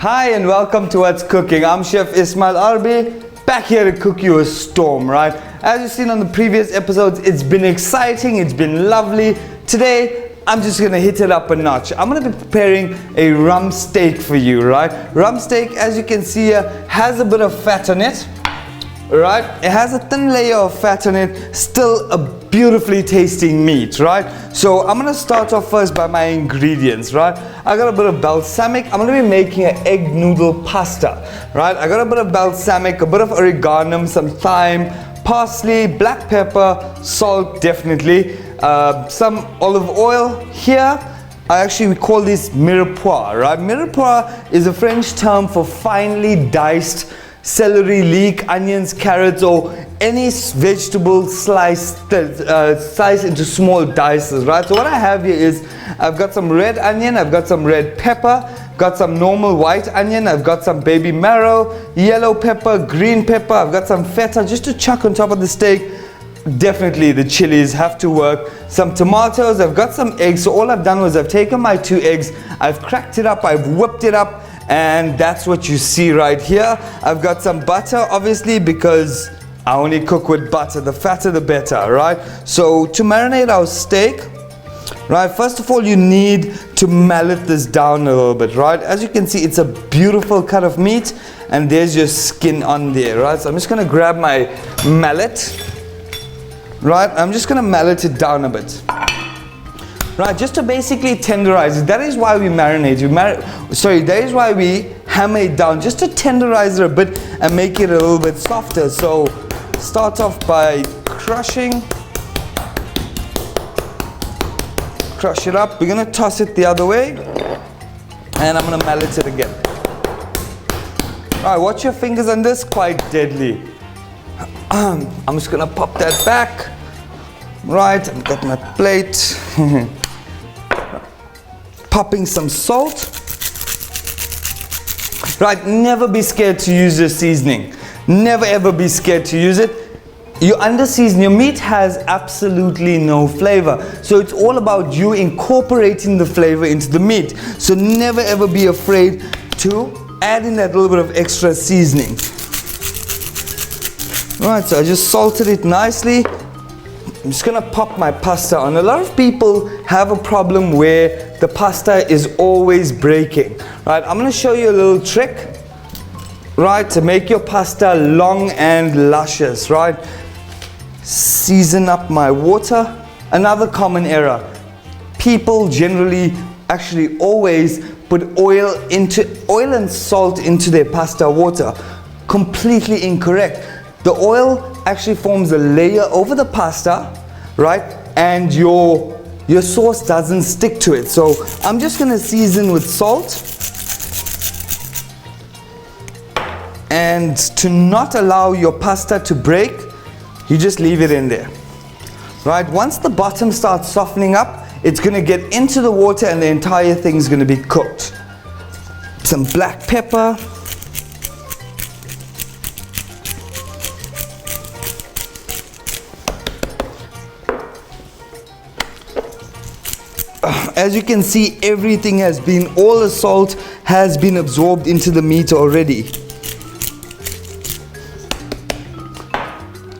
Hi and welcome to What's Cooking. I'm Chef Ismail Arbee, back here to cook you a storm, right? As you've seen on the previous episodes, it's been exciting, it's been lovely. Today, I'm just gonna hit it up a notch. I'm gonna be preparing a rump steak for you, right? Rump steak, as you can see here, has a bit of fat on it, right? It has a thin layer of fat on it, still a beautifully tasting meat, right? So I'm gonna start off first by my ingredients, right? I got a bit of balsamic. I'm gonna be making an egg noodle pasta, right? I got a bit of balsamic, a bit of oregano, some thyme, parsley, black pepper, salt definitely, some olive oil. Here we call this mirepoix, right? Mirepoix is a French term for finely diced celery, leek, onions, carrots, or any vegetable sliced into small dices, right? So what I have here is I've got some red onion, I've got some red pepper, got some normal white onion, I've got some baby marrow, yellow pepper, green pepper, I've got some feta just to chuck on top of the steak. Definitely the chilies have to work. Some tomatoes, I've got some eggs. So all I've done was I've taken my 2 eggs, I've cracked it up, I've whipped it up, and that's what you see right here. I've got some butter, obviously, because I only cook with butter. The fatter the better, right? So to marinate our steak, right, first of all you need to mallet this down a little bit, right? As you can see, it's a beautiful cut of meat, and there's your skin on there, right? So I'm just gonna grab my mallet, right? I'm just gonna mallet it down a bit, right? Just to basically tenderize it. That is why we marinate. That is why we hammer it down, just to tenderize it a bit and make it a little bit softer. So start off by crush it up. We're gonna toss it the other way, and I'm gonna mallet it again. All right, watch your fingers on this, quite deadly. I'm just gonna pop that back. Right, I've got my plate. Popping some salt. Right, never be scared to use your seasoning. Never ever be scared to use it. You under season, your meat has absolutely no flavor. So it's all about you incorporating the flavor into the meat. So never ever be afraid to add in that little bit of extra seasoning. Right, so I just salted it nicely. I'm just gonna pop my pasta on. A lot of people have a problem where the pasta is always breaking, right? I'm gonna show you a little trick, right, to make your pasta long and luscious, right? Season up my water. Another common error. People generally actually always put oil and salt into their pasta water. Completely incorrect. The oil actually forms a layer over the pasta, right? And your sauce doesn't stick to it. So I'm just gonna season with salt. And to not allow your pasta to break, you just leave it in there, right? Once the bottom starts softening up, it's gonna get into the water and the entire thing's gonna be cooked. Some black pepper. As you can see, everything all the salt has been absorbed into the meat already.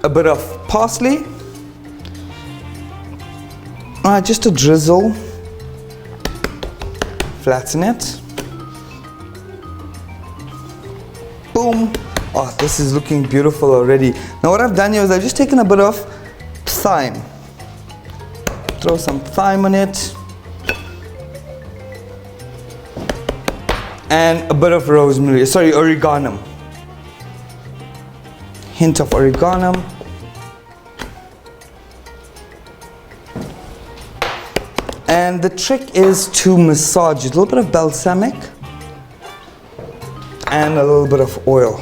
A bit of parsley. Just a drizzle. Flatten it. Boom. Oh, this is looking beautiful already. Now what I've done here is I've just taken a bit of thyme. Throw some thyme on it. And a bit of oregano. Hint of oregano. And the trick is to massage it. A little bit of balsamic and a little bit of oil.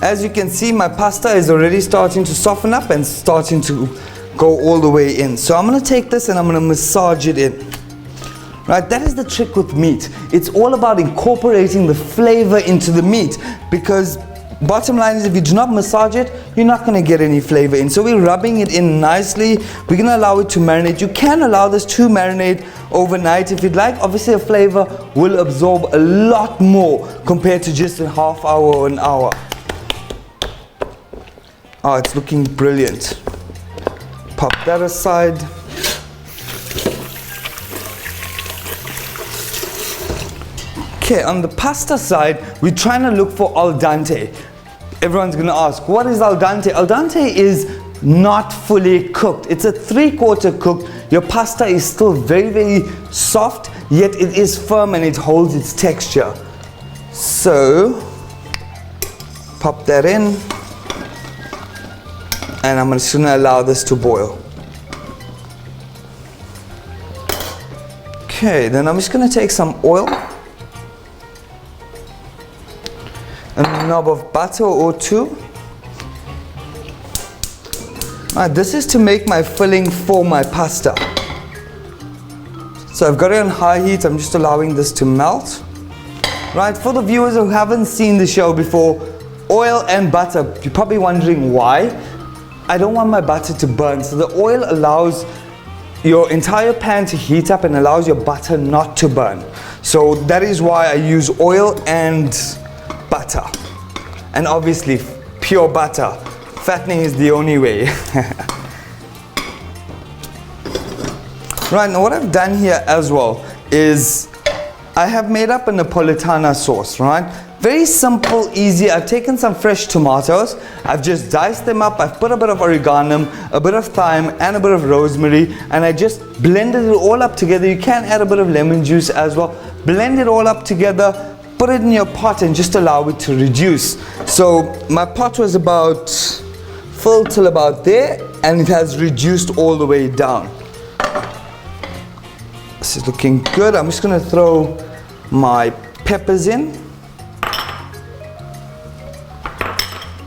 As you can see, my pasta is already starting to soften up and starting to go all the way in. So I'm gonna take this and I'm gonna massage it in. Right, that is the trick with meat. It's all about incorporating the flavor into the meat, because bottom line is, if you do not massage it, you're not going to get any flavor in. So we're rubbing it in nicely. We're going to allow it to marinate. You can allow this to marinate overnight if you'd like. Obviously the flavor will absorb a lot more compared to just a half hour or an hour. Oh, it's looking brilliant. Pop that aside. Okay, on the pasta side, we're trying to look for al dente. Everyone's gonna ask, what is al dente? Al dente is not fully cooked. It's a 3/4 cooked. Your pasta is still very, very soft, yet it is firm and it holds its texture. So, pop that in. And I'm just gonna allow this to boil. Okay, then I'm just gonna take some oil. A knob of butter or two. Right, this is to make my filling for my pasta. So I've got it on high heat. I'm just allowing this to melt. Right, for the viewers who haven't seen the show before, oil and butter, you're probably wondering why. I don't want my butter to burn, so the oil allows your entire pan to heat up and allows your butter not to burn. So that is why I use oil and butter, and obviously pure butter. Fattening is the only way. Right, now what I've done here as well is I have made up a Napolitana sauce, right? Very simple, easy. I've taken some fresh tomatoes, I've just diced them up, I've put a bit of oregano, a bit of thyme and a bit of rosemary, and I just blended it all up together. You can add a bit of lemon juice as well. Blend it all up together, put it in your pot and just allow it to reduce. So my pot was about filled till about there, and it has reduced all the way down. This is looking good. I'm just going to throw my peppers in.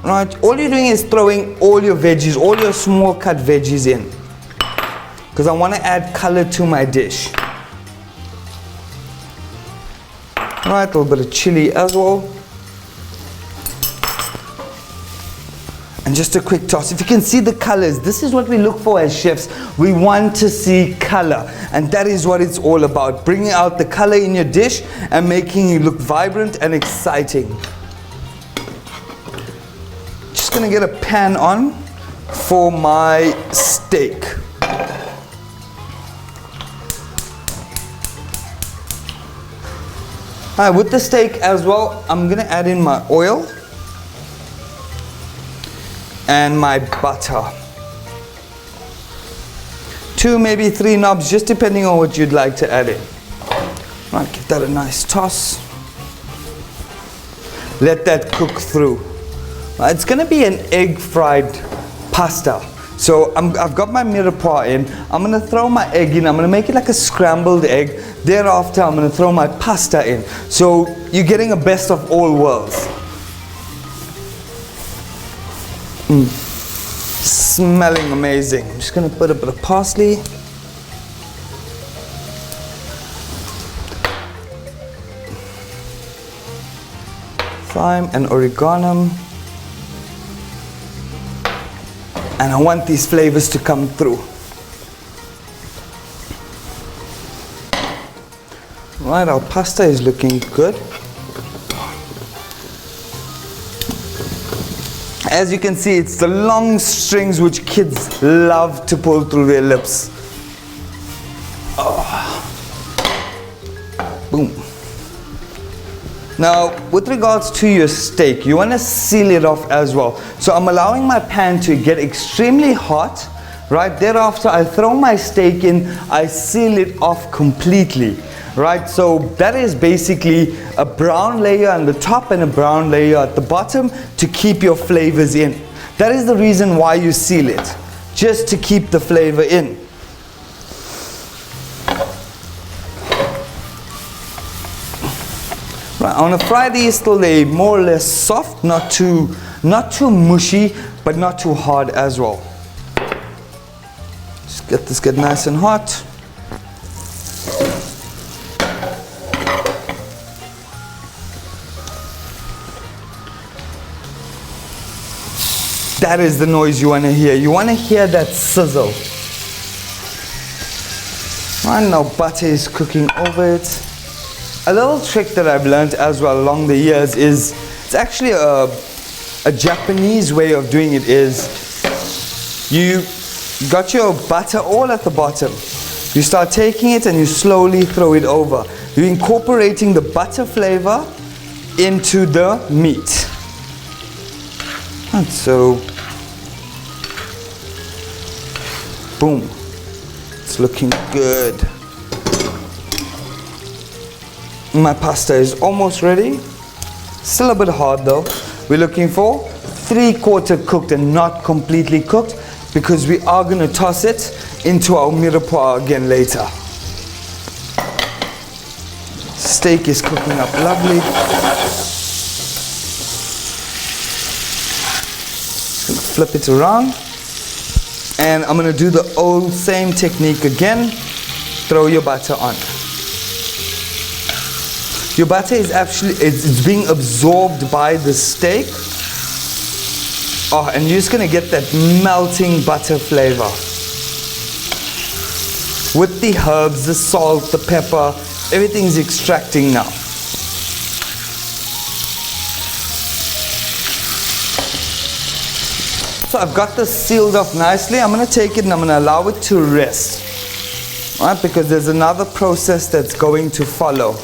Right, all you're doing is throwing all your veggies, all your small cut veggies in, because I want to add color to my dish. Right, a little bit of chili as well. And just a quick toss. If you can see the colors, this is what we look for as chefs. We want to see color, and that is what it's all about. Bringing out the color in your dish and making it look vibrant and exciting. Just gonna get a pan on for my steak. Alright, with the steak as well, I'm gonna add in my oil and my butter. 2, maybe 3 knobs, just depending on what you'd like to add in. Right, give that a nice toss. Let that cook through. Right, it's gonna be an egg fried pasta. So I've got my mirepoix in. I'm gonna throw my egg in. I'm gonna make it like a scrambled egg. Thereafter, I'm gonna throw my pasta in. So you're getting a best of all worlds. Smelling amazing. I'm just gonna put a bit of parsley. Thyme and oregano. And I want these flavors to come through. Right, our pasta is looking good. As you can see, it's the long strings which kids love to pull through their lips. Oh. Boom. Now, with regards to your steak, you want to seal it off as well. So I'm allowing my pan to get extremely hot. Right, thereafter I throw my steak in, I seal it off completely. Right, so that is basically a brown layer on the top and a brown layer at the bottom to keep your flavors in. That is the reason why you seal it, just to keep the flavor in. Right, on a Friday is still they more or less soft, not too mushy, but not too hard as well. Just get this nice and hot. That is the noise you want to hear. You want to hear that sizzle. Right now, butter is cooking over it. A little trick that I've learned as well along the years is, it's actually a Japanese way of doing it is, you got your butter all at the bottom. You start taking it and you slowly throw it over. You're incorporating the butter flavor into the meat. And so, boom. It's looking good. My pasta is almost ready. Still a bit hard though. We're looking for 3/4 cooked and not completely cooked, because we are going to toss it into our mirepoix again later. Steak is cooking up lovely. Just going to flip it around. And I'm going to do the old same technique again. Throw your butter on. Your butter is actually, it's being absorbed by the steak. Oh, and you're just going to get that melting butter flavor. With the herbs, the salt, the pepper, everything's extracting now. So I've got this sealed off nicely. I'm going to take it and I'm going to allow it to rest. Right, because there's another process that's going to follow.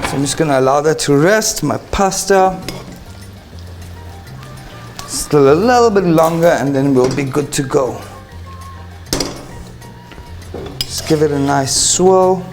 So I'm just going to allow that to rest. My pasta. Still a little bit longer and then we'll be good to go. Just give it a nice swirl.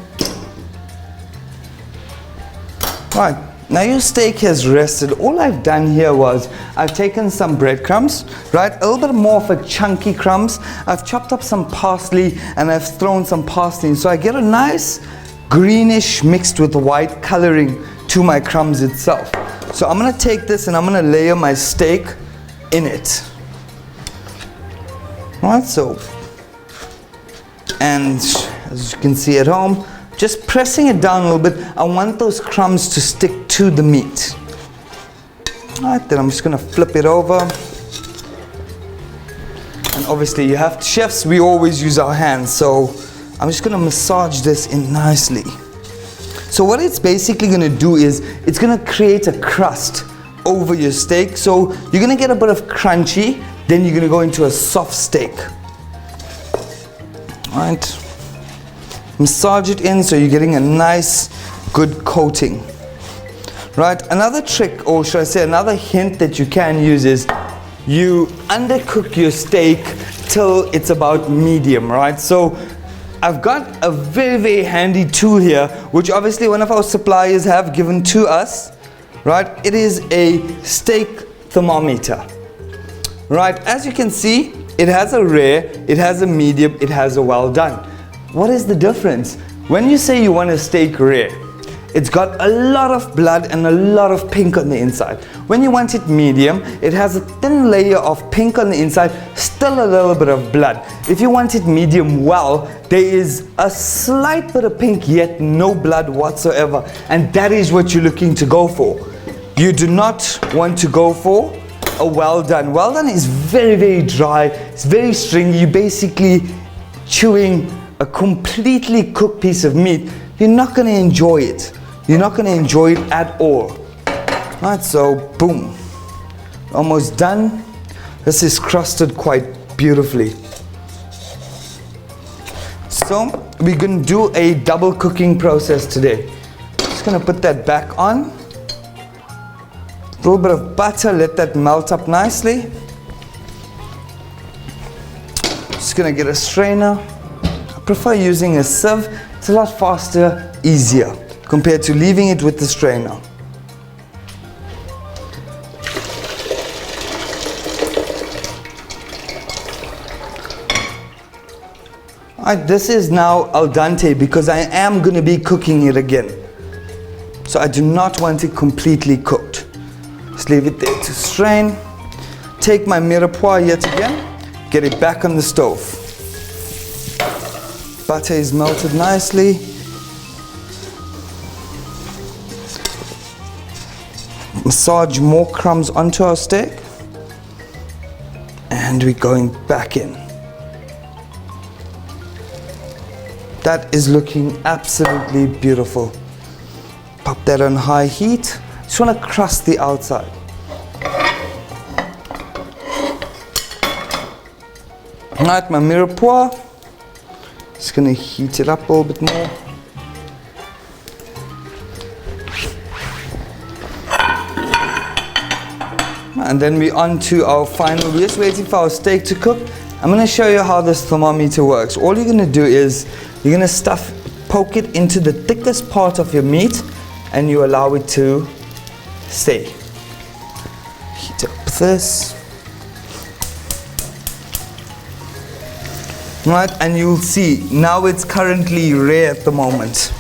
Right, now your steak has rested. All I've done here was I've taken some breadcrumbs, right? A little bit more of a chunky crumbs. I've chopped up some parsley and I've thrown some parsley in. So I get a nice greenish mixed with white coloring to my crumbs itself. So I'm going to take this and I'm going to layer my steak in it. Right, so, and as you can see at home, just pressing it down a little bit. I want those crumbs to stick to the meat. Right, then I'm just going to flip it over. And obviously you have chefs, we always use our hands, so I'm just going to massage this in nicely. So what it's basically going to do is it's going to create a crust over your steak. So you're going to get a bit of crunchy, then you're going to go into a soft steak. All right. Massage it in so you're getting a nice, good coating. Right. Another trick, or should I say another hint that you can use is you undercook your steak till it's about medium, right? So I've got a very, very handy tool here, which obviously one of our suppliers have given to us, right? It is a steak thermometer, right? As you can see, it has a rare, it has a medium, it has a well done. What is the difference? When you say you want a steak rare, it's got a lot of blood and a lot of pink on the inside. When you want it medium, it has a thin layer of pink on the inside, still a little bit of blood. If you want it medium well, there is a slight bit of pink yet no blood whatsoever, and that is what you're looking to go for. You do not want to go for a well done. Well done is very, very dry, it's very stringy. You're basically chewing a completely cooked piece of meat. You're not going to enjoy it. You're not going to enjoy it at all. Right, so boom, almost done. This is crusted quite beautifully. So we're going to do a double cooking process today. Just going to put that back on. A little bit of butter, let that melt up nicely. Just going to get a strainer. I prefer using a sieve. It's a lot faster, easier compared to leaving it with the strainer. Alright, this is now al dente because I am going to be cooking it again. So I do not want it completely cooked. Just leave it there to strain. Take my mirepoix yet again, get it back on the stove. Butter is melted nicely. Massage massage more crumbs onto our steak. And we're going back in. That is looking absolutely beautiful. Pop that on high heat. Just want to crust the outside. Alright, my mirepoix. Just going to heat it up a little bit more. And then we're on to our final. We're just waiting for our steak to cook. I'm going to show you how this thermometer works. All you're going to do is you're going to poke it into the thickest part of your meat, and you allow it to stay. Heat up this. Right, and you'll see now it's currently rare at the moment.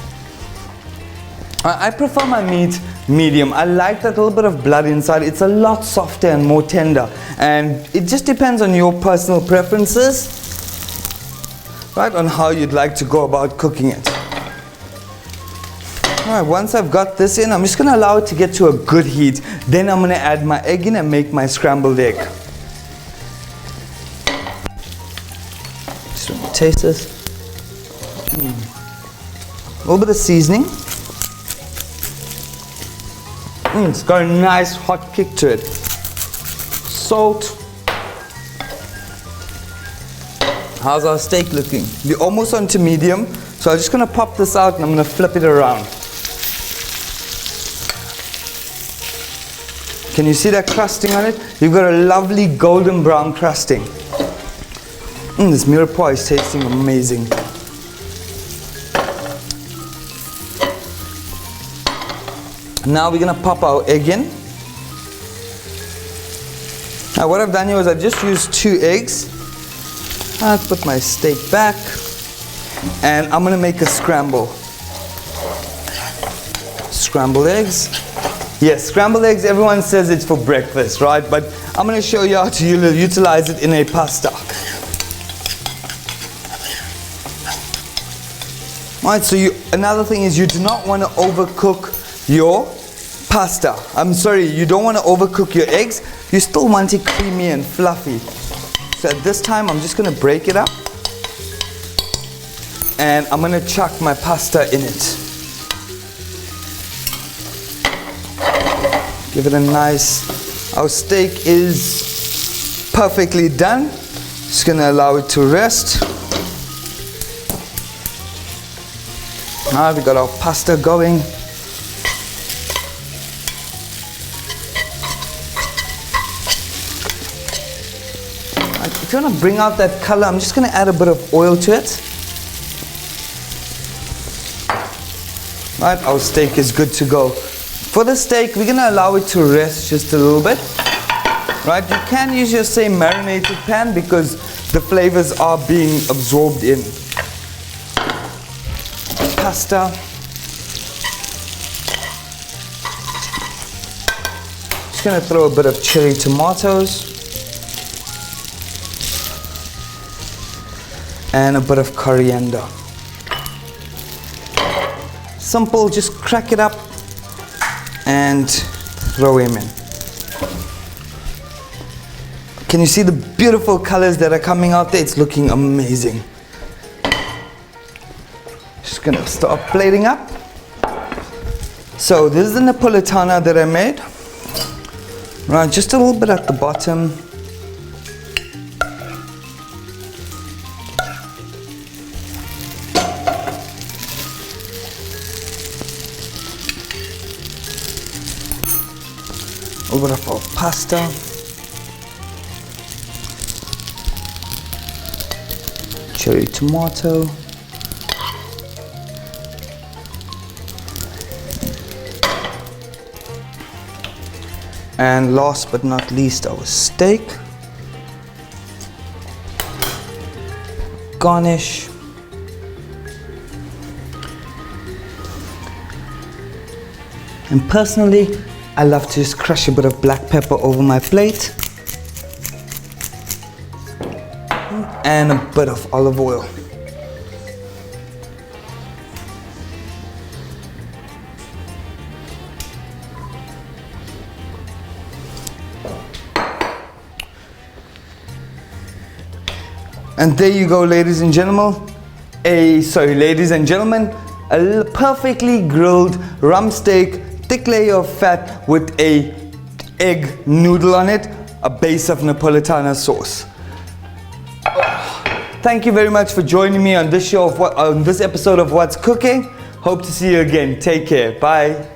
I prefer my meat medium. I like that little bit of blood inside. It's a lot softer and more tender, and it just depends on your personal preferences, right, on how you'd like to go about cooking it. Alright, once I've got this in, I'm just going to allow it to get to a good heat. Then I'm going to add my egg in and make my scrambled egg. Just want to taste this. A little bit of seasoning. It's got a nice hot kick to it. Salt. How's our steak looking? We're almost onto medium, so I'm just going to pop this out and I'm going to flip it around. Can you see that crusting on it? You've got a lovely golden brown crusting. This mirepoix is tasting amazing. Now we're going to pop our egg in. Now what I've done here is I just used 2 eggs. I'll put my steak back and I'm going to make a scramble. Scrambled eggs. Yes, scrambled eggs, everyone says it's for breakfast, right? But I'm going to show you how to utilize it in a pasta. Alright, so another thing is you do not want to overcook your pasta. I'm sorry, you don't want to overcook your eggs. You still want it creamy and fluffy. So at this time, I'm just going to break it up. And I'm going to chuck my pasta in it. Give it a nice... Our steak is perfectly done. Just going to allow it to rest. Now we got our pasta going. If you want to bring out that color, I'm just going to add a bit of oil to it. Right, our steak is good to go. For the steak, we're going to allow it to rest just a little bit. Right, you can use your same marinated pan because the flavors are being absorbed in. Pasta. Just going to throw a bit of cherry tomatoes. And a bit of coriander. Simple, just crack it up and throw him in. Can you see the beautiful colors that are coming out there? It's looking amazing. Just gonna start plating up. So this is the Napolitana that I made. Right, just a little bit at the bottom. A little bit of our pasta. Cherry tomato. And last but not least, our steak. Garnish. And personally, I love to just crush a bit of black pepper over my plate. And a bit of olive oil. And there you go, ladies and gentlemen. Ladies and gentlemen, a perfectly grilled rump steak, thick layer of fat with a egg noodle on it, a base of Napolitana sauce. Thank you very much for joining me on this episode of What's Cooking. Hope to see you again. Take care. Bye.